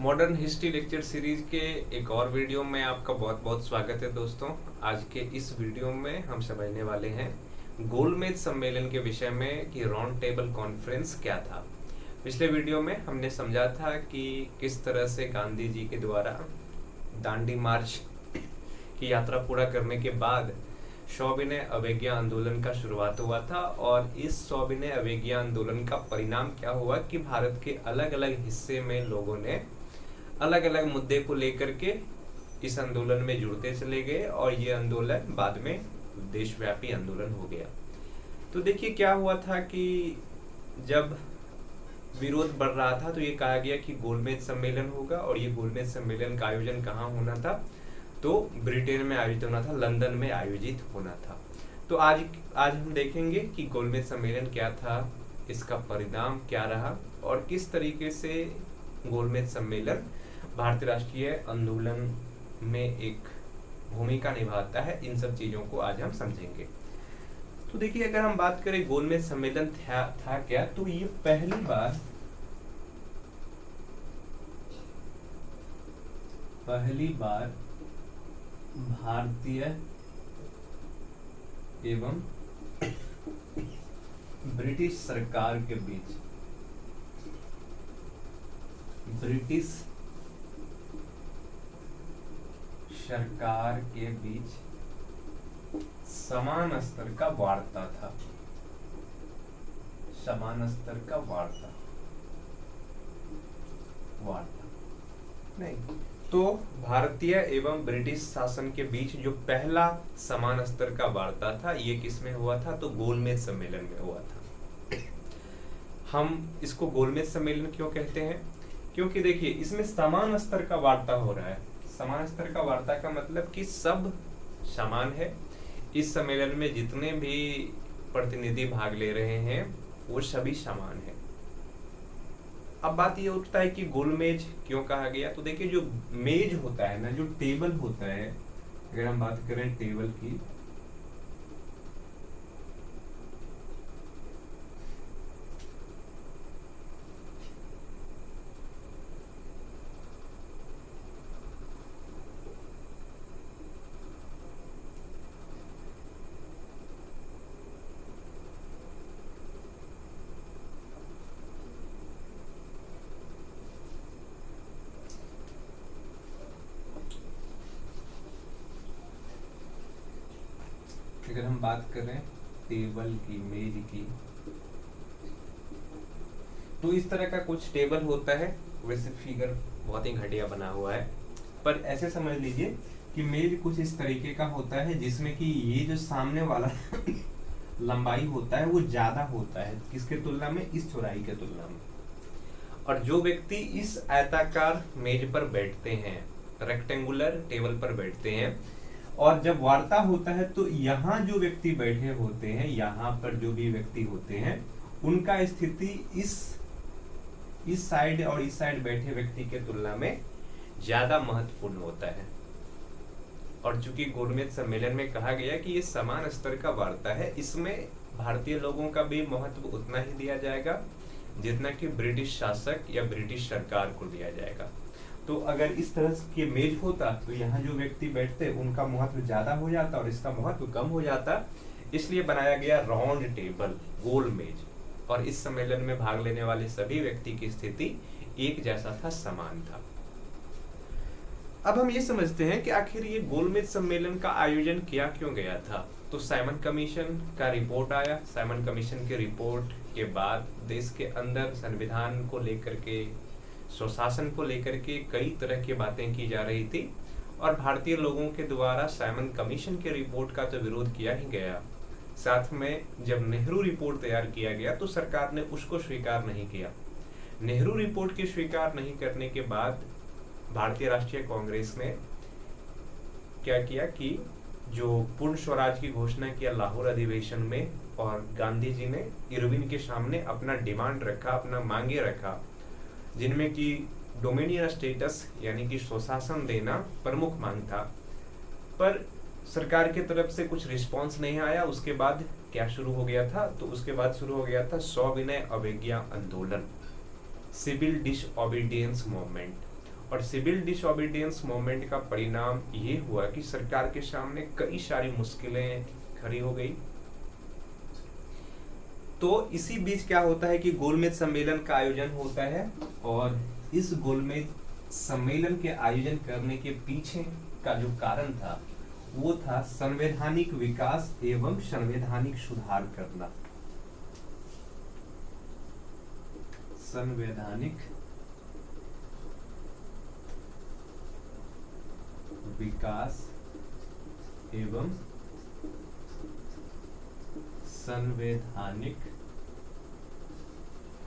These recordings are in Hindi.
मॉडर्न हिस्ट्री लेक्चर सीरीज के एक और वीडियो में आपका बहुत बहुत स्वागत है दोस्तों। आज के इस वीडियो में हम समझने वाले हैं गोलमेज सम्मेलन के विषय में कि राउंड टेबल कॉन्फ्रेंस क्या था। पिछले वीडियो में हमने समझा था कि किस तरह से गांधी जी के द्वारा दांडी मार्च की यात्रा पूरा करने के बाद सविनय अवज्ञा आंदोलन का शुरुआत हुआ था, और इस सविनय अवज्ञा आंदोलन का परिणाम क्या हुआ कि भारत के अलग अलग हिस्से में लोगों ने अलग अलग मुद्दे को लेकर के इस आंदोलन में जुड़ते चले गए और ये आंदोलन बाद में देशव्यापी आंदोलन हो गया। तो देखिए क्या हुआ था कि जब विरोध बढ़ रहा था तो ये कहा गया कि गोलमेज सम्मेलन होगा, और ये गोलमेज सम्मेलन का आयोजन कहाँ होना था, तो ब्रिटेन में आयोजित होना था, लंदन में आयोजित होना था। तो आज हम देखेंगे कि गोलमेज सम्मेलन क्या था, इसका परिणाम क्या रहा और किस तरीके से गोलमेज सम्मेलन भारतीय राष्ट्रीय आंदोलन में एक भूमिका निभाता है। इन सब चीजों को आज हम समझेंगे। तो देखिए, अगर हम बात करें गोलमेज सम्मेलन था क्या, तो ये पहली बार भारतीय एवं ब्रिटिश सरकार के बीच समान स्तर का वार्ता था। नहीं, तो भारतीय एवं ब्रिटिश शासन के बीच जो पहला समान स्तर का वार्ता था, ये किस में हुआ था, तो गोलमेज सम्मेलन में हुआ था। हम इसको गोलमेज सम्मेलन क्यों कहते हैं, क्योंकि देखिए इसमें समान स्तर का वार्ता हो रहा है। समान स्तर का वार्ता का मतलब कि सब समान है। इस सम्मेलन में जितने भी प्रतिनिधि भाग ले रहे हैं वो सभी समान है। अब बात ये उठता है कि गोलमेज क्यों कहा गया। तो देखिए, जो मेज होता है ना, जो टेबल होता है, अगर हम बात करें टेबल की, अगर हम बात करें टेबल की, मेज की, तो इस तरह का कुछ टेबल होता है। वैसे फिगर बहुत ही घटिया बना हुआ है, पर ऐसे समझ लीजिए कि मेज कुछ इस तरीके का होता है जिसमें कि ये जो सामने वाला लंबाई होता है वो ज्यादा होता है किसके तुलना में, इस चौड़ाई के तुलना में। और जो व्यक्ति इस आयताकार मेज पर बैठते हैं, रेक्टेंगुलर टेबल पर बैठते हैं, और जब वार्ता होता है तो यहाँ जो व्यक्ति बैठे होते हैं, यहाँ पर जो भी व्यक्ति होते हैं, उनका स्थिति इस साइड और इस साइड बैठे व्यक्ति के तुलना में ज्यादा महत्वपूर्ण होता है। और चूंकि गोलमेज सम्मेलन में कहा गया कि ये समान स्तर का वार्ता है, इसमें भारतीय लोगों का भी महत्व उतना ही दिया जाएगा जितना कि ब्रिटिश शासक या ब्रिटिश सरकार को दिया जाएगा। तो अगर इस तरह के मेज होता तो यहाँ जो व्यक्ति बैठते उनका महत्व ज्यादा हो जाता और इसका महत्व कम हो जाता। इसलिए बनाया गया राउंड टेबल, गोल मेज, और इस सम्मेलन में भाग लेने वाले सभी व्यक्ति की स्थिति एक जैसा था, समान था। अब हम ये समझते हैं कि आखिर ये गोलमेज सम्मेलन का आयोजन किया क्यों गया था। तो साइमन कमीशन का रिपोर्ट आया। साइमन कमीशन के रिपोर्ट के बाद देश के अंदर संविधान को लेकर के, स्वशासन को लेकर के कई तरह की बातें की जा रही थी, और भारतीय लोगों के द्वारा साइमन कमीशन के रिपोर्ट का तो विरोध किया ही गया। साथ में जब नेहरू रिपोर्ट तैयार किया गया तो सरकार ने उसको स्वीकार नहीं किया। नेहरू रिपोर्ट के स्वीकार नहीं करने के बाद भारतीय राष्ट्रीय कांग्रेस ने क्या किया कि जो पूर्ण स्वराज की घोषणा किया लाहौर अधिवेशन में, और गांधी जी ने इरविन के सामने अपना डिमांड रखा, अपना मांगे रखा, जिनमें कि डोमिनियन स्टेटस यानी कि स्वशासन देना प्रमुख मांग था। पर सरकार की तरफ से कुछ रिस्पांस नहीं आया। उसके बाद क्या शुरू हो गया था, तो उसके बाद शुरू हो गया था सविनय अवज्ञा आंदोलन, सिविल डिसओबीडियंस मूवमेंट। और सिविल डिसोबीडियंस मूवमेंट का परिणाम ये हुआ कि सरकार के सामने कई सारी मुश्किलें खड़ी हो गई। तो इसी बीच क्या होता है कि गोलमेज सम्मेलन का आयोजन होता है, और इस गोलमेज सम्मेलन के आयोजन करने के पीछे का जो कारण था वो था संवैधानिक विकास एवं संवैधानिक सुधार करना। संवैधानिक विकास एवं संवैधानिक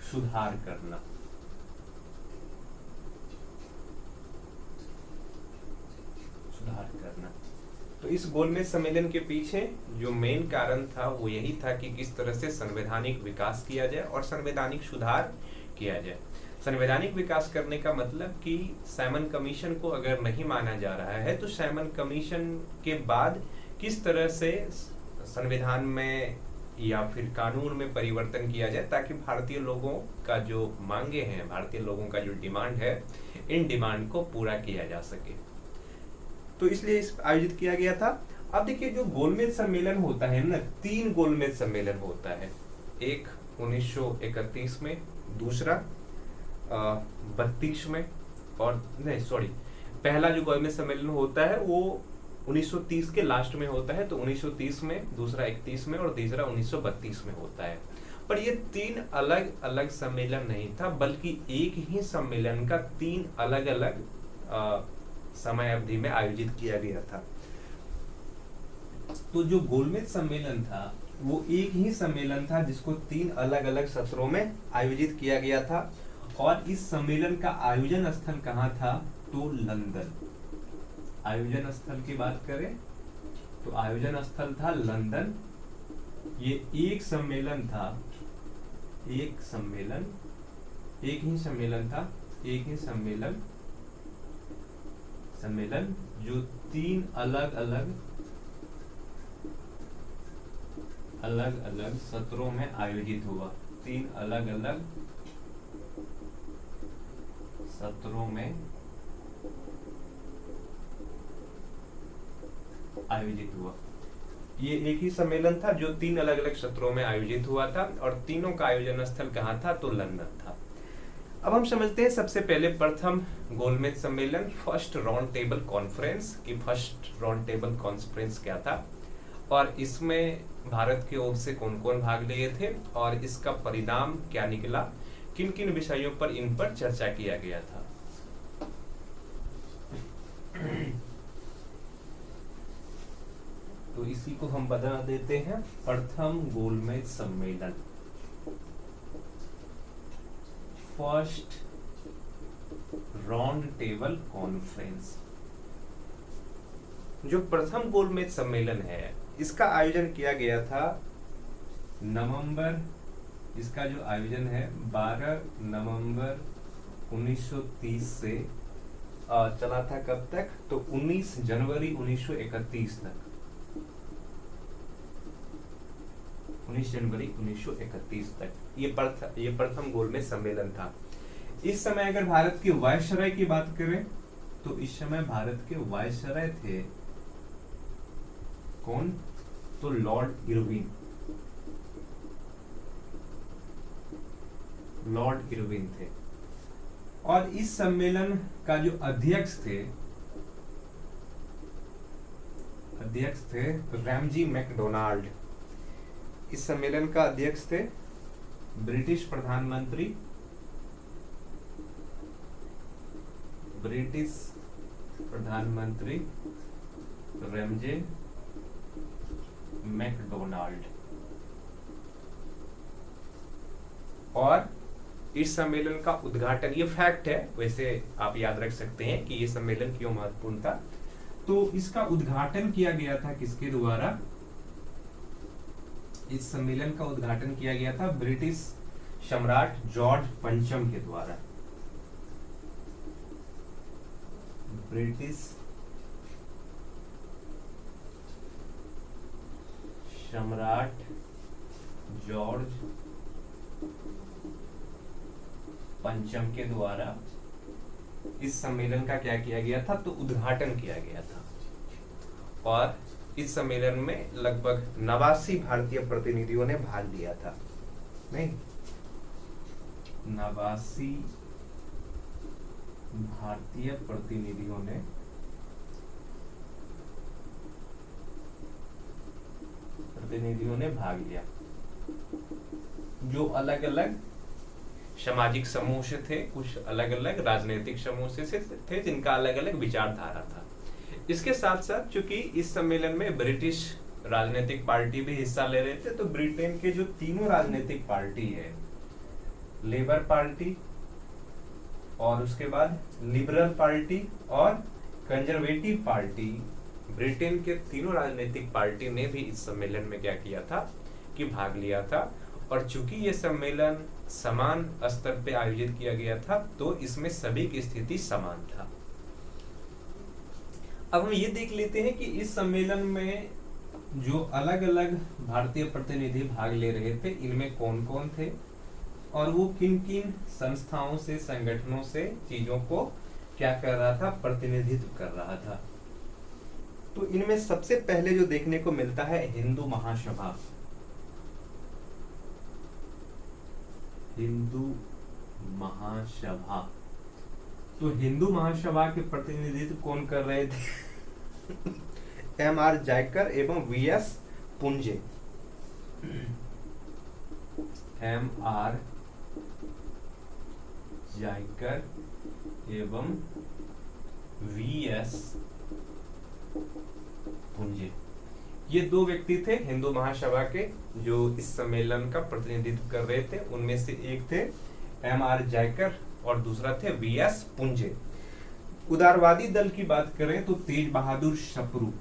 सुधार करना। तो इस गोलमेज सम्मेलन के पीछे जो मेन कारण था वो यही था कि किस तरह से संवैधानिक विकास किया जाए और संवैधानिक सुधार किया जाए। संवैधानिक विकास करने का मतलब कि सैमन कमीशन को अगर नहीं माना जा रहा है तो सैमन कमीशन के बाद किस तरह से संविधान में या फिर कानून में परिवर्तन किया जाए ताकि भारतीय लोगों का जो मांगे हैं, भारतीय लोगों का जो डिमांड है, इन डिमांड को पूरा किया जा सके। तो इसलिए इस आयोजित किया गया था। अब देखिए जो गोलमेज सम्मेलन होता है ना, 3 गोलमेज सम्मेलन होता है। एक 1931 में, दूसरा 32 में, और नहीं सॉरी, पहला जो गोलमेज सम्मेलन होता है वो 1930 के लास्ट में होता है, तो 1930 में, दूसरा 31 में और तीसरा 1932 में होता है। पर ये 3 अलग अलग सम्मेलन नहीं था, बल्कि एक ही सम्मेलन का 3 अलग अलग समय अवधि में आयोजित किया गया था। तो जो गोलमेज सम्मेलन था वो एक ही सम्मेलन था जिसको 3 अलग अलग सत्रों में आयोजित किया गया था, और इस सम्मेलन का आयोजन स्थल कहाँ था, तो लंदन। आयोजन स्थल की बात करें तो आयोजन स्थल था लंदन। ये एक सम्मेलन था, एक सम्मेलन, एक ही सम्मेलन था, एक ही सम्मेलन जो 3 अलग अलग सत्रों में आयोजित हुआ। 3 अलग अलग सत्रों में आयोजित हुआ। ये एक ही सम्मेलन था जो 3 अलग अलग सत्रों में आयोजित हुआ था, और तीनों का आयोजन स्थल कहाँ था, तो लंदन था। अब हम समझते हैं सबसे पहले प्रथम गोलमेज सम्मेलन, फर्स्ट राउंड टेबल कॉन्फ्रेंस की फर्स्ट राउंड टेबल कॉन्फ्रेंस क्या था, और इसमें भारत की ओर से कौन कौन भाग लिए थे, और इसका परिणाम क्या निकला, किन किन विषयों पर इन पर चर्चा किया गया था। तो इसी को हम बता देते हैं प्रथम गोलमेज सम्मेलन, फर्स्ट राउंड टेबल कॉन्फ्रेंस। जो प्रथम गोलमेज सम्मेलन है इसका आयोजन किया गया था नवंबर, इसका जो आयोजन है 12 नवंबर 1930 से चला था कब तक, तो 19 जनवरी 1931 तक। 19 जनवरी 1931 तक ये प्रथम गोलमेज सम्मेलन था। इस समय अगर भारत के वायसराय की बात करें तो इस समय भारत के वायसराय थे कौन, तो लॉर्ड इरविन। लॉर्ड इरविन थे, और इस सम्मेलन का जो अध्यक्ष थे रैमजी मैकडोनाल्ड। इस सम्मेलन का अध्यक्ष थे ब्रिटिश प्रधानमंत्री रैमजे मैकडोनाल्ड। और इस सम्मेलन का उद्घाटन, ये फैक्ट है, वैसे आप याद रख सकते हैं कि ये सम्मेलन क्यों महत्वपूर्ण था। तो इसका उद्घाटन किया गया था किसके द्वारा, इस सम्मेलन का उद्घाटन किया गया था ब्रिटिश सम्राट जॉर्ज पंचम के द्वारा। ब्रिटिश सम्राट जॉर्ज पंचम के द्वारा इस सम्मेलन का क्या किया गया था, तो उद्घाटन किया गया था। और इस सम्मेलन में लगभग 89 भारतीय प्रतिनिधियों ने भाग लिया था। नहीं, 89 भारतीय प्रतिनिधियों ने भाग लिया, जो अलग अलग सामाजिक समूह से थे, कुछ अलग अलग राजनीतिक समूह से थे, जिनका अलग अलग विचारधारा था। इसके साथ साथ चूंकि इस सम्मेलन में ब्रिटिश राजनीतिक पार्टी भी हिस्सा ले रहे थे, तो ब्रिटेन के जो तीनों राजनीतिक पार्टी है, लेबर पार्टी और उसके बाद लिबरल पार्टी और कंजर्वेटिव पार्टी, ब्रिटेन के तीनों राजनीतिक पार्टी ने भी इस सम्मेलन में क्या किया था कि भाग लिया था। और चूंकि ये सम्मेलन समान स्तर पे आयोजित किया गया था, तो इसमें सभी की स्थिति समान था। अब हम ये देख लेते हैं कि इस सम्मेलन में जो अलग अलग भारतीय प्रतिनिधि भाग ले रहे थे, इनमें कौन कौन थे और वो किन किन संस्थाओं से, संगठनों से चीजों को क्या कर रहा था, प्रतिनिधित्व कर रहा था। तो इनमें सबसे पहले जो देखने को मिलता है हिंदू महासभा। हिंदू महासभा, तो हिंदू महासभा के प्रतिनिधित्व कौन कर रहे थे? एम.आर. जायकर एवं वी.एस. पुंजे। एम.आर. जायकर एवं वी.एस. पुंजे, ये दो व्यक्ति थे हिंदू महासभा के जो इस सम्मेलन का प्रतिनिधित्व कर रहे थे। उनमें से एक थे एम.आर. जायकर और दूसरा थे वी.एस. पुंजे। उदारवादी दल की बात करें तो तेज बहादुर सप्रू,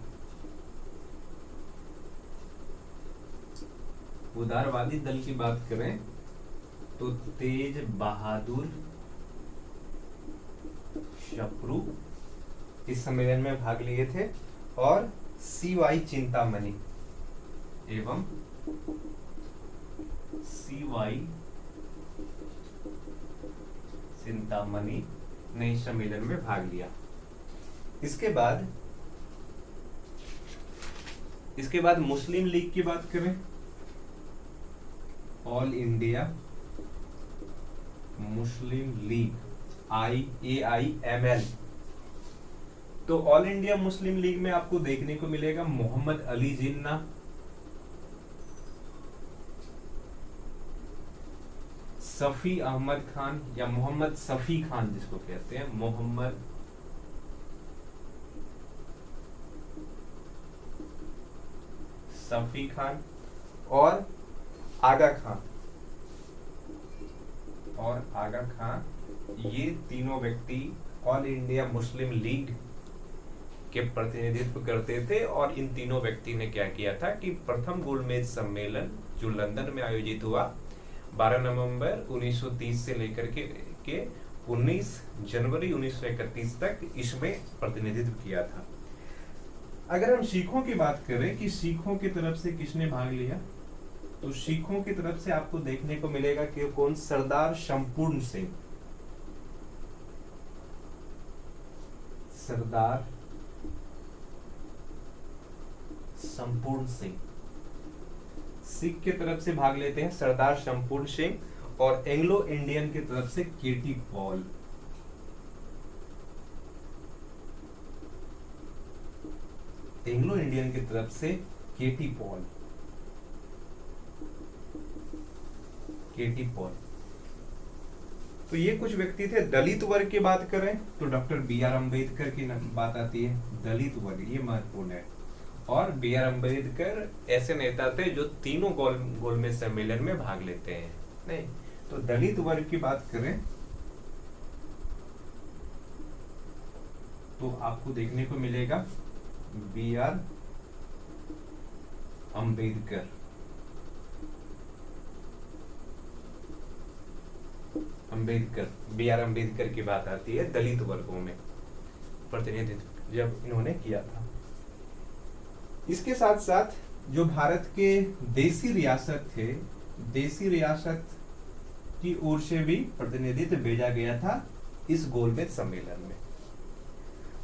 उदारवादी दल की बात करें तो तेज बहादुर सप्रू इस सम्मेलन में भाग लिए थे। और सी.वाई. चिंतामणि एवं सी.वाई. चिंतामणि ने इस सम्मेलन में भाग लिया। इसके बाद मुस्लिम लीग की बात करें, all India Muslim league, AIML। तो ऑल इंडिया मुस्लिम लीग में आपको देखने को मिलेगा मोहम्मद अली जिन्ना, सफी अहमद खान या मोहम्मद सफी खान जिसको कहते हैं, मोहम्मद सफी खान और आगा खान, ये तीनों व्यक्ति ऑल इंडिया मुस्लिम लीग के प्रतिनिधित्व करते थे। और इन तीनों व्यक्ति ने क्या किया था कि प्रथम गोलमेज सम्मेलन जो लंदन में आयोजित हुआ 12 नवंबर 1930 से लेकर के 19 जनवरी 1931 तक, इसमें प्रतिनिधित्व किया था। अगर हम सिखों की बात करें कि सिखों की तरफ से किसने भाग लिया, तो सिखों की तरफ से आपको देखने को मिलेगा कि कौन, सरदार संपूर्ण सिंह, सरदार संपूर्ण सिंह सिख की तरफ से भाग लेते हैं, सरदार संपूर्ण सिंह। और एंग्लो इंडियन की तरफ से केटी पॉल, एंग्लो इंडियन की तरफ से केटी पॉल, तो ये कुछ व्यक्ति थे। दलित वर्ग की बात करें तो डॉक्टर बी.आर. अम्बेडकर की बात आती है। दलित वर्ग ये महत्वपूर्ण है। और बी.आर. अम्बेडकर ऐसे नेता थे जो तीनों गोलमेज सम्मेलन में भाग लेते हैं। नहीं, तो दलित वर्ग की बात करें तो आपको देखने को मिलेगा बी.आर. अम्बेडकर, बी.आर. अम्बेडकर की बात आती है दलित वर्गों में प्रतिनिधित्व जब इन्होंने किया था। इसके साथ साथ जो भारत के देसी रियासत थे, देसी रियासत की ओर से भी प्रतिनिधित्व भेजा गया था इस गोलमेज सम्मेलन में।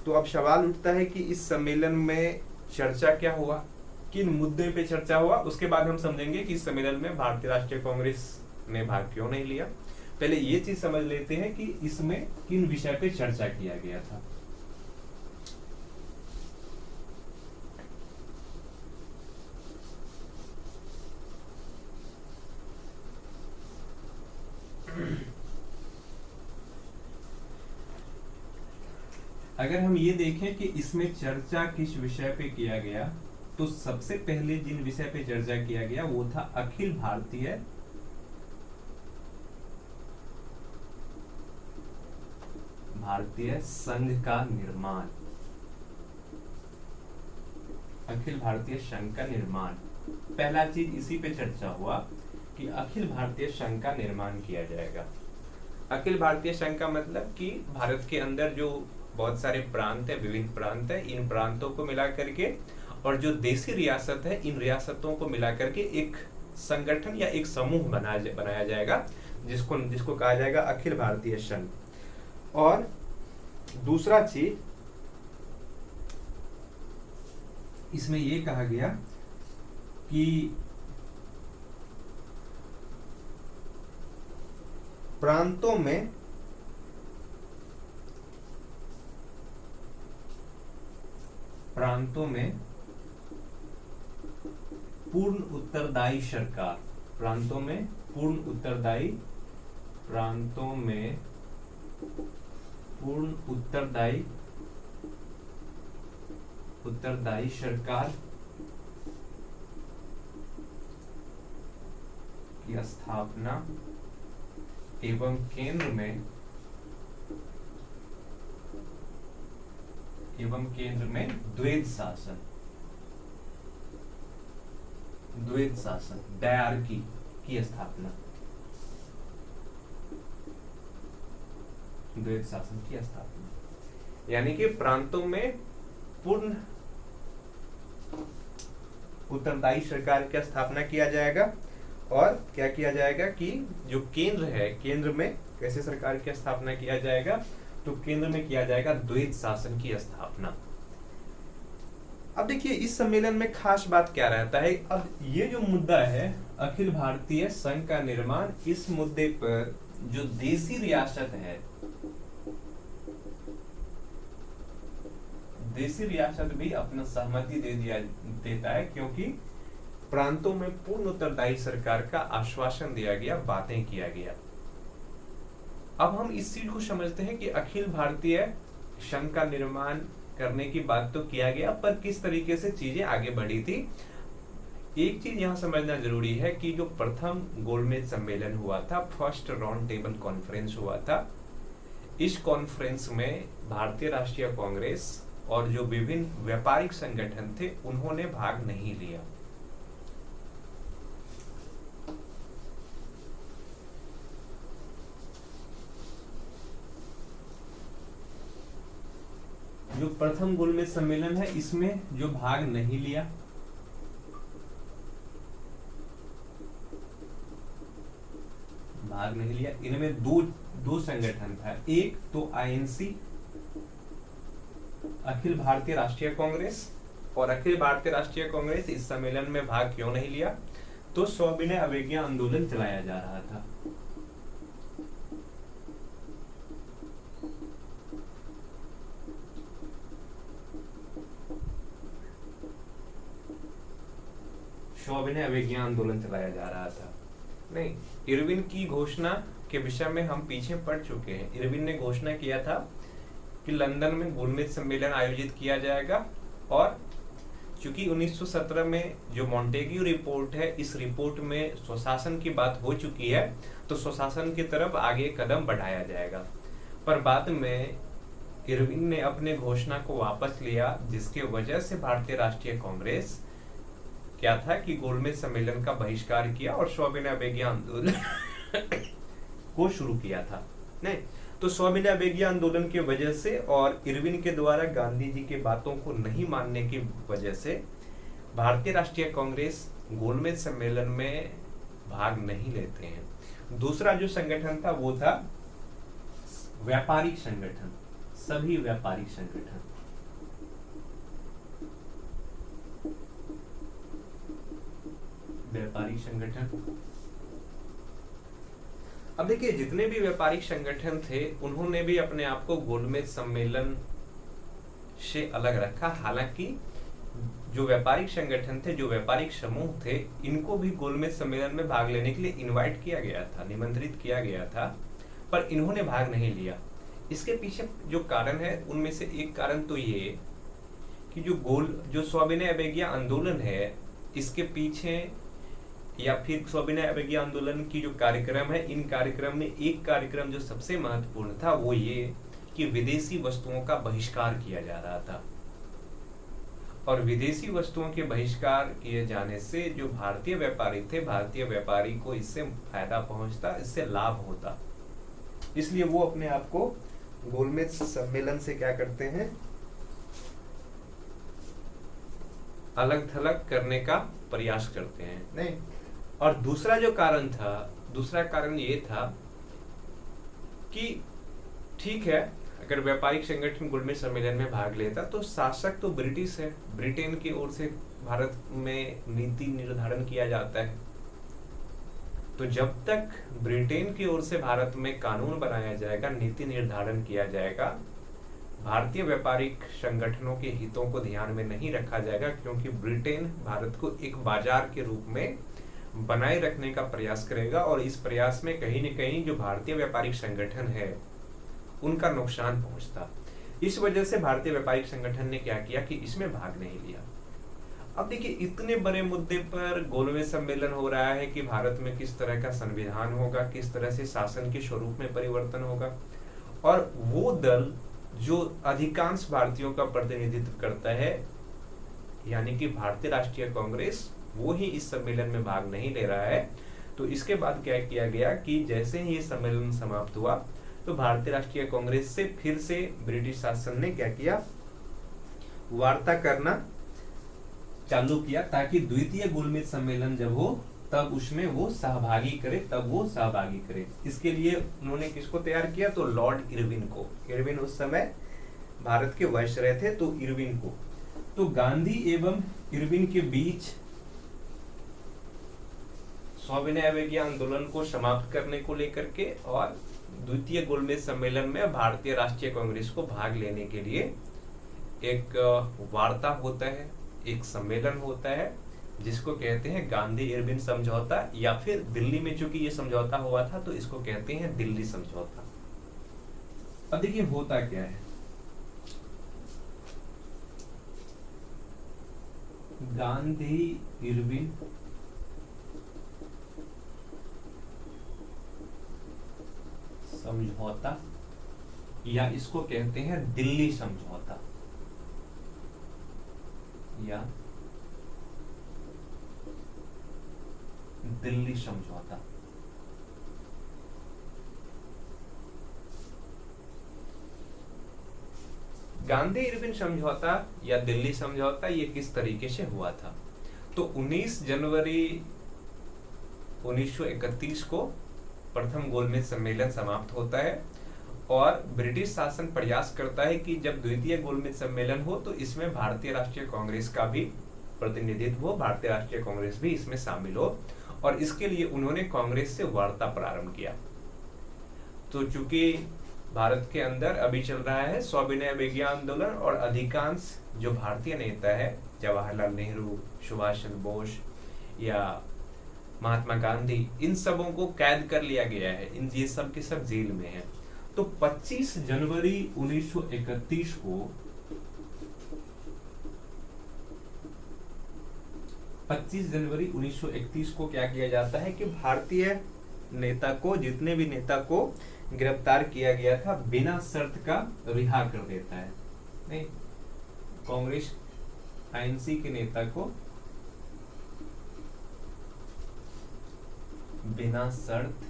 तो अब सवाल उठता है कि इस सम्मेलन में चर्चा क्या हुआ, किन मुद्दे पे चर्चा हुआ, उसके बाद हम समझेंगे कि इस सम्मेलन में भारतीय राष्ट्रीय कांग्रेस ने भाग क्यों नहीं लिया। पहले ये चीज समझ लेते हैं कि इसमें किन विषय पे चर्चा किया गया था। अगर हम ये देखें कि इसमें चर्चा किस विषय पे किया गया, तो सबसे पहले जिन विषय पे चर्चा किया गया वो था अखिल भारतीय संघ का निर्माण। अखिल भारतीय संघ का निर्माण, पहला चीज इसी पे चर्चा हुआ कि अखिल भारतीय संघ का निर्माण किया जाएगा। अखिल भारतीय संघ का मतलब कि भारत के अंदर जो बहुत सारे प्रांत है, विभिन्न प्रांत है, इन प्रांतों को मिला करके और जो देसी रियासत है, इन रियासतों को मिला करके एक संगठन या एक समूह बनाया जाएगा, जिसको कहा जाएगा अखिल भारतीय संघ। और दूसरा चीज इसमें यह कहा गया कि प्रांतों में पूर्ण उत्तरदायी सरकार, प्रांतों में पूर्ण उत्तरदायी सरकार की स्थापना एवं केंद्र में द्वैध शासन डायरकी की स्थापना, द्वैध शासन की स्थापना, यानी कि प्रांतों में पूर्ण उत्तरदायी सरकार की स्थापना किया जाएगा। और क्या किया जाएगा कि जो केंद्र है, केंद्र में कैसे सरकार की स्थापना किया जाएगा, तो केंद्र में किया जाएगा द्वैध शासन की स्थापना। अब देखिए इस सम्मेलन में खास बात क्या रहता है। अब ये जो मुद्दा है अखिल भारतीय संघ का निर्माण, इस मुद्दे पर जो देसी रियासत है, देसी रियासत भी अपना सहमति देता है, क्योंकि प्रांतों में पूर्ण उत्तरदायी सरकार का आश्वासन दिया गया, बातें किया गया। अब हम इस चीज को समझते हैं कि अखिल भारतीय संघ का निर्माण करने की बात तो किया गया, पर किस तरीके से चीजें आगे बढ़ी थी। एक चीज यहां समझना जरूरी है कि जो प्रथम गोलमेज सम्मेलन हुआ था, फर्स्ट राउंड टेबल कॉन्फ्रेंस हुआ था, इस कॉन्फ्रेंस में भारतीय राष्ट्रीय कांग्रेस और जो विभिन्न व्यापारिक संगठन थे उन्होंने भाग नहीं लिया। जो प्रथम गोलमेज सम्मेलन है इसमें जो भाग नहीं लिया, इनमें दो संगठन था। एक तो आईएनसी, अखिल भारतीय राष्ट्रीय कांग्रेस, और अखिल भारतीय राष्ट्रीय कांग्रेस इस सम्मेलन में भाग क्यों नहीं लिया, तो सविनय अवज्ञा आंदोलन चलाया जा रहा था। सविनय अवज्ञा आंदोलन चलाया जा रहा था। नहीं, इरविन की घोषणा के विषय में हम पीछे पढ़ चुके हैं। इरविन ने घोषणा किया था कि लंदन में गोलमेज सम्मेलन आयोजित किया जाएगा, और चूंकि 1917 में जो मॉन्टेग्यू रिपोर्ट है, इस रिपोर्ट में स्वशासन की बात हो चुकी है, तो स्वशासन की तरफ आगे कदम बढ़ाया जाएगा। पर बाद में इरविन ने अपने घोषणा को वापस लिया, जिसके वजह से भारतीय राष्ट्रीय कांग्रेस क्या था कि गोलमेज सम्मेलन का बहिष्कार किया और सविनय अवज्ञा आंदोलन को शुरू किया था। नहीं, तो सविनय अवज्ञा आंदोलन की वजह से और इरविन के द्वारा गांधी जी के बातों को नहीं मानने की वजह से भारतीय राष्ट्रीय कांग्रेस गोलमेज सम्मेलन में भाग नहीं लेते हैं। दूसरा जो संगठन था वो था व्यापारिक संगठन, सभी व्यापारिक संगठन, व्यापारिक संगठन। अब देखिए जितने भी व्यापारिक संगठन थे उन्होंने भी अपने आप को गोलमेज सम्मेलन से अलग रखा। हालांकि जो व्यापारिक संगठन थे, जो व्यापारिक समूह थे, इनको भी गोलमेज सम्मेलन में भाग लेने के लिए इनवाइट किया गया था, निमंत्रित किया गया था, पर इन्होंने भाग नहीं लिया। इसके पीछे जो कारण है उनमें से एक कारण तो ये कि जो सविनय अवज्ञा आंदोलन है, इसके पीछे या फिर सविनय अवज्ञा आंदोलन की जो कार्यक्रम है, इन कार्यक्रम में एक कार्यक्रम जो सबसे महत्वपूर्ण था वो ये कि विदेशी वस्तुओं का बहिष्कार किया जा रहा था। और विदेशी वस्तुओं के बहिष्कार किए जाने से जो भारतीय व्यापारी थे, भारतीय व्यापारी को इससे फायदा पहुंचता, इससे लाभ होता। इसलिए वो अपने आप को गोलमेज सम्मेलन से क्या करते हैं, अलग थलग करने का प्रयास करते हैं। नहीं, और दूसरा जो कारण था, दूसरा कारण ये था कि ठीक है, अगर व्यापारिक संगठन गोलमेज सम्मेलन में भाग लेता तो शासक तो ब्रिटिश है, ब्रिटेन की ओर से भारत में नीति निर्धारण किया जाता है। तो जब तक ब्रिटेन की ओर से भारत में कानून बनाया जाएगा, नीति निर्धारण किया जाएगा, भारतीय व्यापारिक संगठनों के हितों को ध्यान में नहीं रखा जाएगा, क्योंकि ब्रिटेन भारत को एक बाजार के रूप में बनाए रखने का प्रयास करेगा और इस प्रयास में कहीं न कहीं जो भारतीय व्यापारिक संगठन है उनका नुकसान पहुंचता। इस वजह से भारतीय व्यापारिक संगठन ने क्या किया कि इसमें भाग नहीं लिया। अब देखिए इतने बड़े मुद्दे पर गोलमेज सम्मेलन हो रहा है कि भारत में किस तरह का संविधान होगा, किस तरह से शासन के स्वरूप में परिवर्तन होगा, और वो दल जो अधिकांश भारतीयों का प्रतिनिधित्व करता है, यानी कि भारतीय राष्ट्रीय कांग्रेस, वो ही इस सम्मेलन में भाग नहीं ले रहा है। तो इसके बाद क्या किया गया कि जैसे ही ये सम्मेलन समाप्त हुआ तो भारतीय राष्ट्रीय कांग्रेस से फिर से ब्रिटिश शासन ने क्या किया, वार्ता करना चालू किया, ताकि द्वितीय गोलमेज सम्मेलन जब हो तब उसमें वो सहभागी करे, तब वो सहभागी करे। इसके लिए उन्होंने किसको तैयार किया, तो लॉर्ड इरविन को। इरविन उस समय भारत के वायसराय थे, तो इरविन को। तो गांधी एवं इरविन के बीच सविनय अवज्ञा आंदोलन को समाप्त करने को लेकर के और द्वितीय गोलमेज सम्मेलन में भारतीय राष्ट्रीय कांग्रेस को भाग लेने के लिए एक वार्ता होता है, एक सम्मेलन होता है, जिसको कहते हैं गांधी इरविन समझौता, या फिर दिल्ली में चूंकि ये समझौता हुआ था तो इसको कहते हैं दिल्ली समझौता। अब देखिए होता क्या है, गांधी इरविन समझौता, या इसको कहते हैं दिल्ली समझौता, या दिल्ली समझौता। गांधी इरविन समझौता या दिल्ली समझौता ये किस तरीके से हुआ था, तो 19 जनवरी 1931 को प्रथम गोलमेज सम्मेलन समाप्त होता है और ब्रिटिश शासन प्रयास करता है कि जब द्वितीय गोलमेज सम्मेलन हो तो इसमें भारतीय राष्ट्रीय कांग्रेस का भी प्रतिनिधित्व हो, भारतीय राष्ट्रीय कांग्रेस भी इसमें शामिल हो, और इसके लिए उन्होंने कांग्रेस से वार्ता प्रारंभ किया। तो चूंकि भारत के अंदर अभी चल रहा है सविनय अवज्ञा आंदोलन और अधिकांश जो भारतीय नेता है, जवाहरलाल नेहरू, सुभाष चंद्र बोस या महात्मा गांधी, इन सबों को कैद कर लिया गया है, इन ये सब के सब जेल में हैं। तो 25 जनवरी 1931 को 25 जनवरी 1931 को क्या किया जाता है कि भारतीय नेता को, जितने भी नेता को गिरफ्तार किया गया था, बिना शर्त का रिहा कर देता है। नहीं, कांग्रेस आईएनसी के नेता को बिना शर्त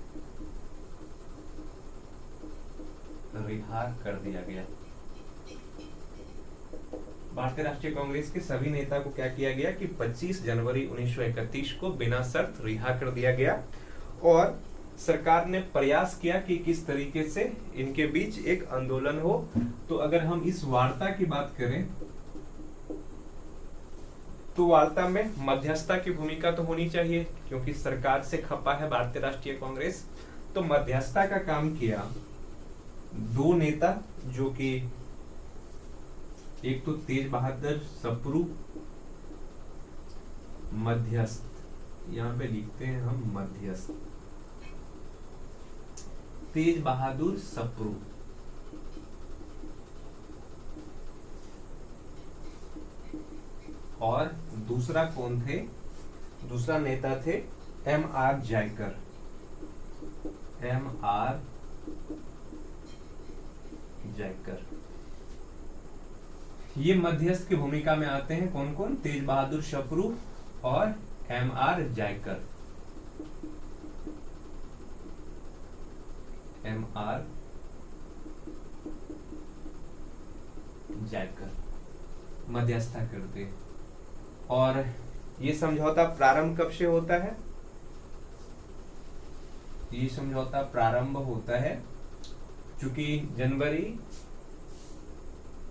रिहा कर दिया गया। भारतीय राष्ट्रीय कांग्रेस के सभी नेता को क्या किया गया कि 25 जनवरी 1931 को बिना शर्त रिहा कर दिया गया और सरकार ने प्रयास किया कि किस तरीके से इनके बीच एक आंदोलन हो। तो अगर हम इस वार्ता की बात करें तो वार्ता में मध्यस्थता की भूमिका तो होनी चाहिए, क्योंकि सरकार से खपा है भारतीय राष्ट्रीय कांग्रेस। तो मध्यस्थता का काम किया दो नेता, जो कि एक तो तेज बहादुर सप्रू, मध्यस्थ, यहां पे लिखते हैं हम मध्यस्थ, तेज बहादुर सप्रू, और दूसरा कौन थे, दूसरा नेता थे M.R. जयकर। M.R. जयकर ये मध्यस्थ की भूमिका में आते हैं। कौन कौन? तेज बहादुर सप्रू और M.R. जयकर। M.R. जयकर मध्यस्थता करते हैं। और ये समझौता प्रारंभ कब से होता है? ये समझौता प्रारंभ होता है चूंकि जनवरी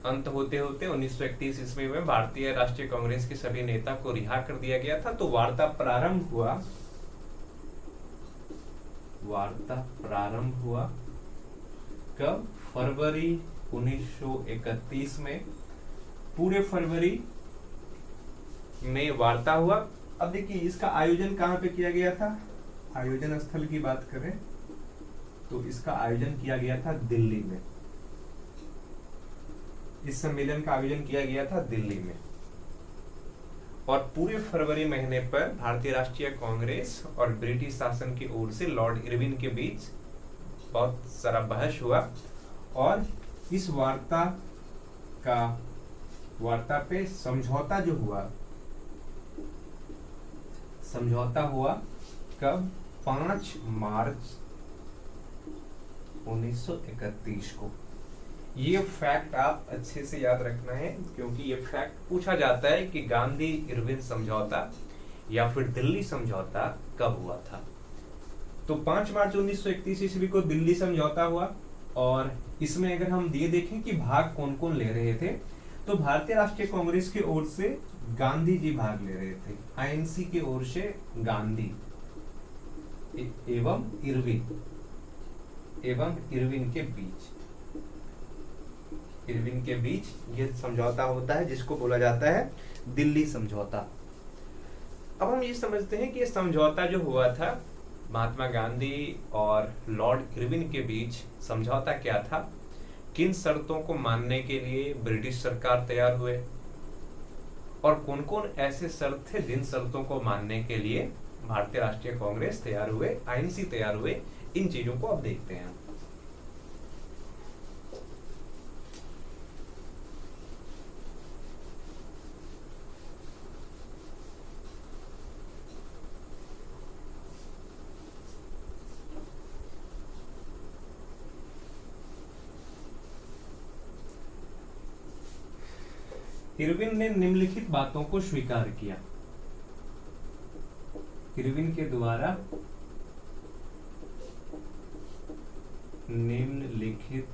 अंत होते होते 1931 ईस्वी में भारतीय राष्ट्रीय कांग्रेस के सभी नेता को रिहा कर दिया गया था। तो वार्ता प्रारंभ हुआ, वार्ता प्रारंभ हुआ कब? फरवरी 1931 में। पूरे फरवरी में वार्ता हुआ। अब देखिए इसका आयोजन कहां पे किया गया था? आयोजन स्थल की बात करें तो इसका आयोजन किया गया था दिल्ली में। इस सम्मेलन का आयोजन किया गया था दिल्ली में। और पूरे फरवरी महीने पर भारतीय राष्ट्रीय कांग्रेस और ब्रिटिश शासन की ओर से लॉर्ड इरविन के बीच बहुत सारा बहस हुआ। और इस वार्ता पे समझौता जो हुआ, समझौता हुआ कब? 5 मार्च 1931 को। ये फैक्ट आप अच्छे से याद रखना है, क्योंकि ये फैक्ट पूछा जाता है कि गांधी इरविन समझौता या फिर दिल्ली समझौता कब हुआ था। तो 5 मार्च 1931 ईस्वी को दिल्ली समझौता हुआ। और इसमें अगर हम ये देखें कि भाग कौन कौन ले रहे थे, तो भारतीय राष्ट्रीय कांग्रेस की ओर से गांधी जी भाग ले रहे थे। आईएनसी की ओर से गांधी एवं इरविन के बीच ये समझौता होता है, जिसको बोला जाता है दिल्ली समझौता। अब हम ये समझते हैं कि ये समझौता जो हुआ था महात्मा गांधी और लॉर्ड इरविन के बीच, समझौता क्या था, किन शर्तों को मानने के लिए ब्रिटिश सरकार तैयार हुए, और कौन कौन ऐसे शर्त थे जिन शर्तों को मानने के लिए भारतीय राष्ट्रीय कांग्रेस तैयार हुए, आईएनसी तैयार हुए। इन चीजों को अब देखते हैं। इरविन ने निम्नलिखित बातों को स्वीकार किया। इरविन के द्वारा निम्नलिखित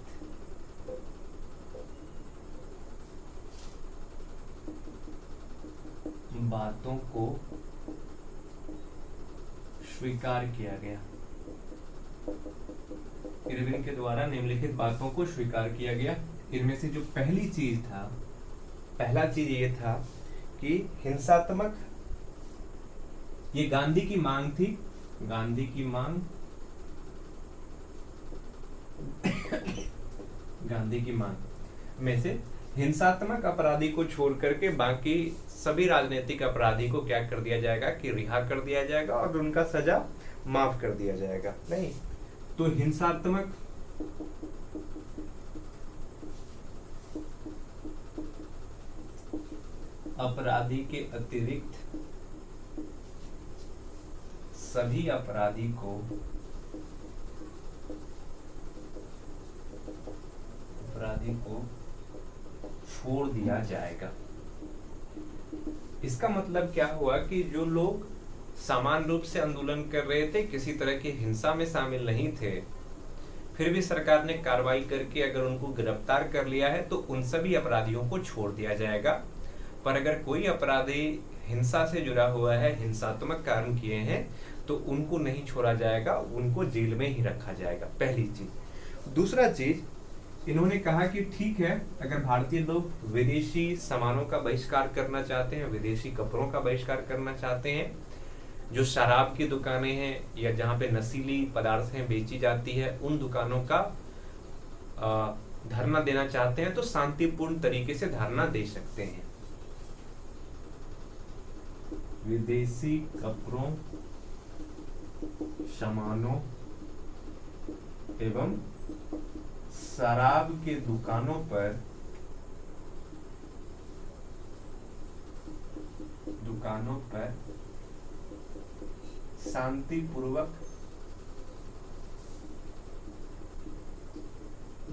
बातों को स्वीकार किया गया। इरविन के द्वारा निम्नलिखित बातों को स्वीकार किया गया। इनमें से जो पहला चीज ये था कि हिंसात्मक, ये गांधी की मांग थी, गांधी की मांग में से हिंसात्मक अपराधी को छोड़ करके बाकी सभी राजनीतिक अपराधी को क्या कर दिया जाएगा कि रिहा कर दिया जाएगा और उनका सजा माफ कर दिया जाएगा। नहीं तो हिंसात्मक अपराधी के अतिरिक्त सभी अपराधी को छोड़ दिया जाएगा। इसका मतलब क्या हुआ कि जो लोग समान रूप से आंदोलन कर रहे थे, किसी तरह की हिंसा में शामिल नहीं थे, फिर भी सरकार ने कार्रवाई करके अगर उनको गिरफ्तार कर लिया है तो उन सभी अपराधियों को छोड़ दिया जाएगा। पर अगर कोई अपराधी हिंसा से जुड़ा हुआ है, हिंसात्मक कारण किए हैं, तो उनको नहीं छोड़ा जाएगा, उनको जेल में ही रखा जाएगा। पहली चीज। दूसरा चीज, इन्होंने कहा कि ठीक है, अगर भारतीय लोग विदेशी सामानों का बहिष्कार करना चाहते हैं, विदेशी कपड़ों का बहिष्कार करना चाहते हैं, जो शराब की दुकानें हैं या जहाँ पे नशीली पदार्थें बेची जाती है उन दुकानों का धरना देना चाहते हैं, तो शांतिपूर्ण तरीके से धरना दे सकते हैं। विदेशी कपड़ों, सामानों एवं शराब के दुकानों पर शांतिपूर्वक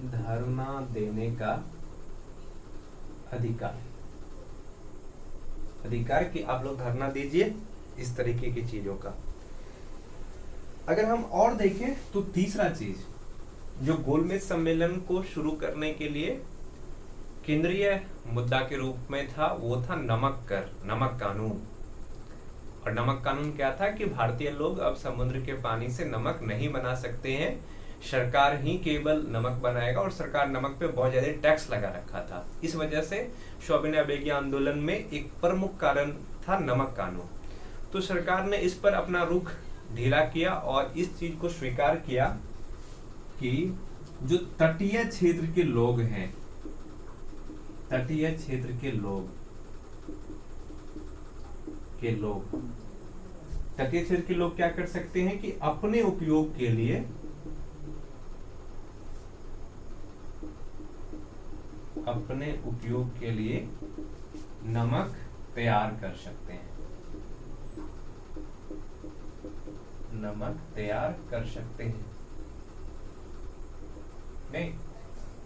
धरना देने का अधिकार कि आप लोग धरना दीजिए, इस तरीके की चीजों का। अगर हम और देखें तो तीसरा चीज जो गोलमेज सम्मेलन को शुरू करने के लिए केंद्रीय मुद्दा के रूप में था, वो था नमक कानून। और नमक कानून क्या था कि भारतीय लोग अब समुद्र के पानी से नमक नहीं बना सकते हैं, सरकार ही केवल नमक बनाएगा, और सरकार नमक पे बहुत ज्यादा टैक्स लगा रखा था। इस वजह से सविनय अवज्ञा आंदोलन में एक प्रमुख कारण था नमक कानून। तो सरकार ने इस पर अपना रुख ढीला किया और इस चीज को स्वीकार किया कि जो तटीय क्षेत्र के लोग हैं, तटीय क्षेत्र के लोग क्या कर सकते हैं कि अपने उपयोग के लिए नमक तैयार कर सकते हैं, नहीं।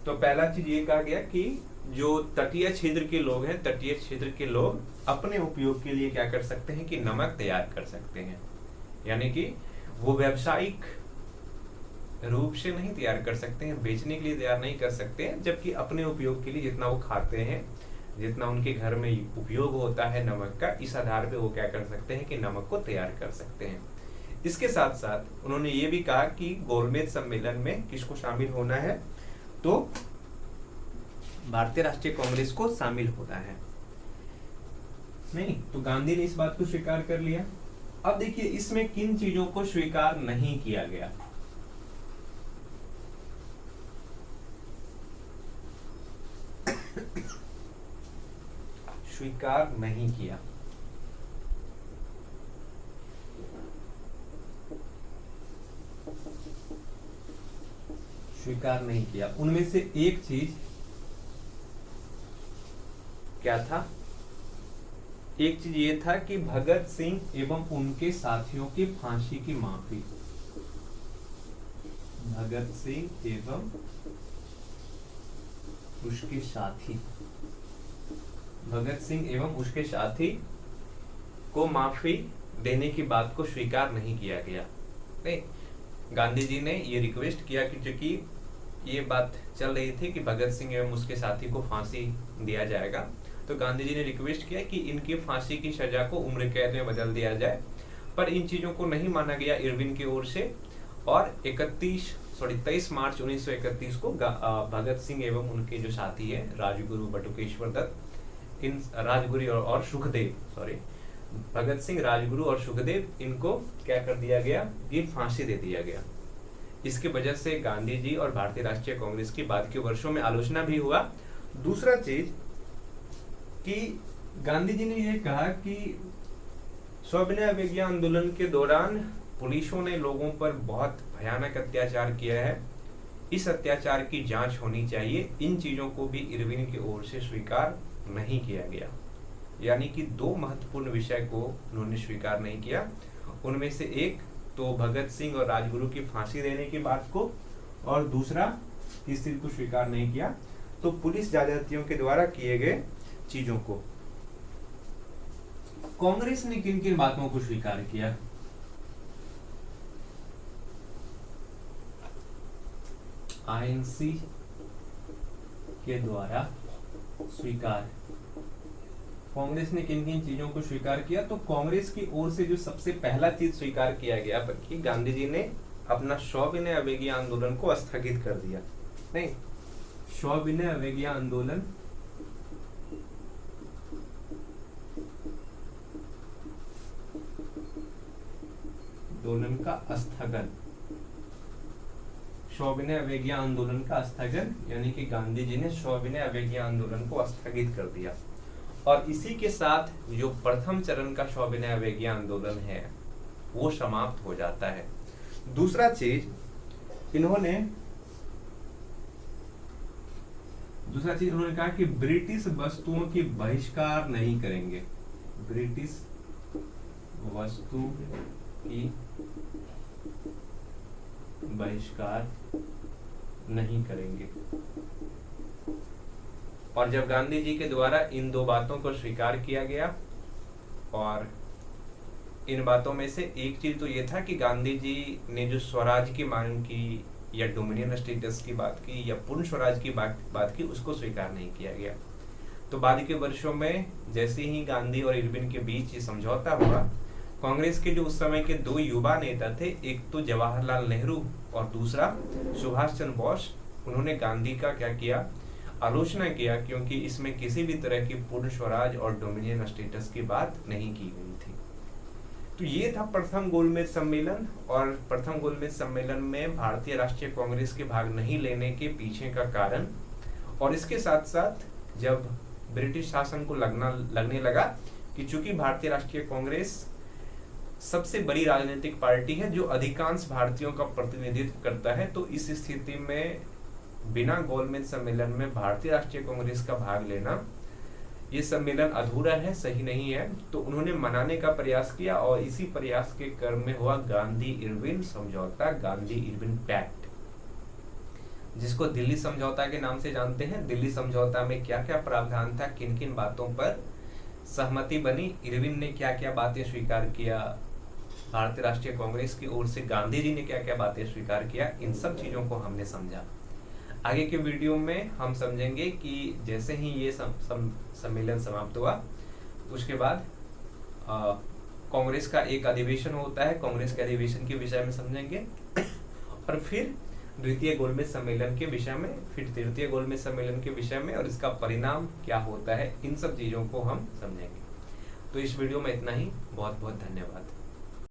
तो पहला चीज ये कहा गया कि जो तटीय क्षेत्र के लोग हैं, तटीय क्षेत्र के लोग अपने उपयोग के लिए क्या कर सकते हैं कि नमक तैयार कर सकते हैं। यानी कि वो व्यावसायिक रूप से नहीं तैयार कर सकते हैं, बेचने के लिए तैयार नहीं कर सकते हैं, जबकि अपने उपयोग के लिए जितना वो खाते हैं, जितना उनके घर में उपयोग होता है नमक का, इस आधार पे वो क्या कर सकते हैं कि नमक को तैयार कर सकते हैं। इसके साथ साथ उन्होंने ये भी कहा कि गोलमेज सम्मेलन में किसको शामिल होना है, तो भारतीय राष्ट्रीय कांग्रेस को शामिल होना है। नहीं, तो गांधी ने इस बात को स्वीकार कर लिया। अब देखिए इसमें किन चीजों को स्वीकार नहीं किया गया। स्वीकार नहीं किया, उनमें से एक चीज क्या था? एक चीज ये था कि भगत सिंह एवं उनके साथियों की फांसी की माफी। भगत सिंह एवं उसके साथी को माफी देने की बात को स्वीकार नहीं किया गया। नहीं, गांधी जी ने ये रिक्वेस्ट किया कि क्योंकि ये बात चल रही थी कि भगत सिंह एवं उसके साथी को फांसी दिया जाएगा, तो गांधी जी ने रिक्वेस्ट किया कि इनकी फांसी की सजा को उम्र कैद में बदल दिया जाए, पर इन चीजों को नहीं माना गया इरविन की ओर से। और 23 मार्च 1931 को भगत सिंह एवं उनके जो साथी है राजगुरु बटुकेश्वर दत्त, इन राजगुरु और सुखदेव, भगत सिंह, राजगुरु और सुखदेव, इनको क्या कर दिया गया, ये फांसी दे दिया गया। इसकी वजह से गांधी जी और भारतीय राष्ट्रीय कांग्रेस की बाद के वर्षों में आलोचना भी हुआ। दूसरा चीज कि गांधी जी ने यह कहा कि सविनय अवज्ञा आंदोलन के दौरान पुलिसों ने लोगों पर बहुत भयानक अत्याचार किया है, इस अत्याचार की जांच होनी चाहिए। इन चीजों को भी इरविन की ओर से स्वीकार नहीं किया गया। यानी कि दो महत्वपूर्ण विषय को उन्होंने स्वीकार नहीं किया। उनमें से एक तो भगत सिंह और राजगुरु की फांसी देने की बात को, और दूसरा इस चीज को स्वीकार नहीं किया तो पुलिस ज्यादतियों के द्वारा किए गए चीजों को। कांग्रेस ने किन किन बातों को स्वीकार किया? आईएनसी के द्वारा स्वीकार, कांग्रेस ने किन किन चीजों को स्वीकार किया? तो कांग्रेस की ओर से जो सबसे पहला चीज स्वीकार किया गया कि गांधी जी ने अपना सविनय अवज्ञा आंदोलन को स्थगित कर दिया। नहीं, सविनय अवज्ञा आंदोलन का स्थगन, सविनय अवज्ञा आंदोलन का स्थगन, यानी कि गांधी जी ने सविनय अवज्ञा आंदोलन को स्थगित कर दिया। और इसी के साथ जो प्रथम चरण का सविनय अवज्ञा आंदोलन है वो समाप्त हो जाता है। दूसरा चीज इन्होंने कहा कि ब्रिटिश वस्तुओं की बहिष्कार नहीं करेंगे, ब्रिटिश वस्तु की बहिष्कार नहीं करेंगे। और जब गांधी जी के द्वारा इन दो बातों को स्वीकार किया गया, और इन बातों में से एक चीज तो ये था कि गांधी जी ने जो स्वराज की मांग की या डोमिनियन स्टेटस की बात की या पूर्ण स्वराज की बात की, उसको स्वीकार नहीं किया गया। तो बाद के वर्षों में जैसे ही गांधी और इरविन के बीच ये समझौता हुआ, कांग्रेस के जो उस समय के दो युवा नेता थे, एक तो जवाहरलाल नेहरू और दूसरा सुभाष चंद्र बोस, उन्होंने गांधी का क्या किया, आलोचना किया, क्योंकि इसमें किसी भी तरह की पूर्ण स्वराज और डोमिनियन स्टेटस की बात नहीं की गई थी। तो ये था प्रथम गोलमेज सम्मेलन। और प्रथम गोलमेज सम्मेलन में भारतीय राष्ट्रीय कांग्रेस के भाग नहीं लेने के पीछे का कारण, और इसके साथ साथ जब ब्रिटिश शासन को लगने लगा कि चूंकि भारतीय राष्ट्रीय कांग्रेस सबसे बड़ी राजनीतिक पार्टी है जो अधिकांश भारतीयों का प्रतिनिधित्व करता है, तो इस स्थिति में बिना गोलमेज सम्मेलन में भारतीय राष्ट्रीय कांग्रेस का भाग लेना, ये सम्मेलन अधूरा है, सही नहीं है। तो उन्होंने मनाने का प्रयास किया, और इसी प्रयास के क्रम में हुआ गांधी इरविन समझौता, गांधी इरविन पैक्ट, जिसको दिल्ली समझौता के नाम से जानते हैं। दिल्ली समझौता में क्या क्या प्रावधान था, किन किन बातों पर सहमति बनी, इरविन ने क्या क्या बातें स्वीकार किया, भारतीय राष्ट्रीय कांग्रेस की ओर से गांधी जी ने क्या क्या बातें स्वीकार किया, इन सब चीजों को हमने समझा। आगे के वीडियो में हम समझेंगे कि जैसे ही ये सम्मेलन समाप्त हुआ, उसके बाद कांग्रेस का एक अधिवेशन होता है, कांग्रेस के अधिवेशन के विषय में समझेंगे, और फिर द्वितीय गोलमेज सम्मेलन के विषय में, फिर तृतीय गोलमेज सम्मेलन के विषय में, और इसका परिणाम क्या होता है, इन सब चीजों को हम समझेंगे। तो इस वीडियो में इतना ही। बहुत बहुत धन्यवाद।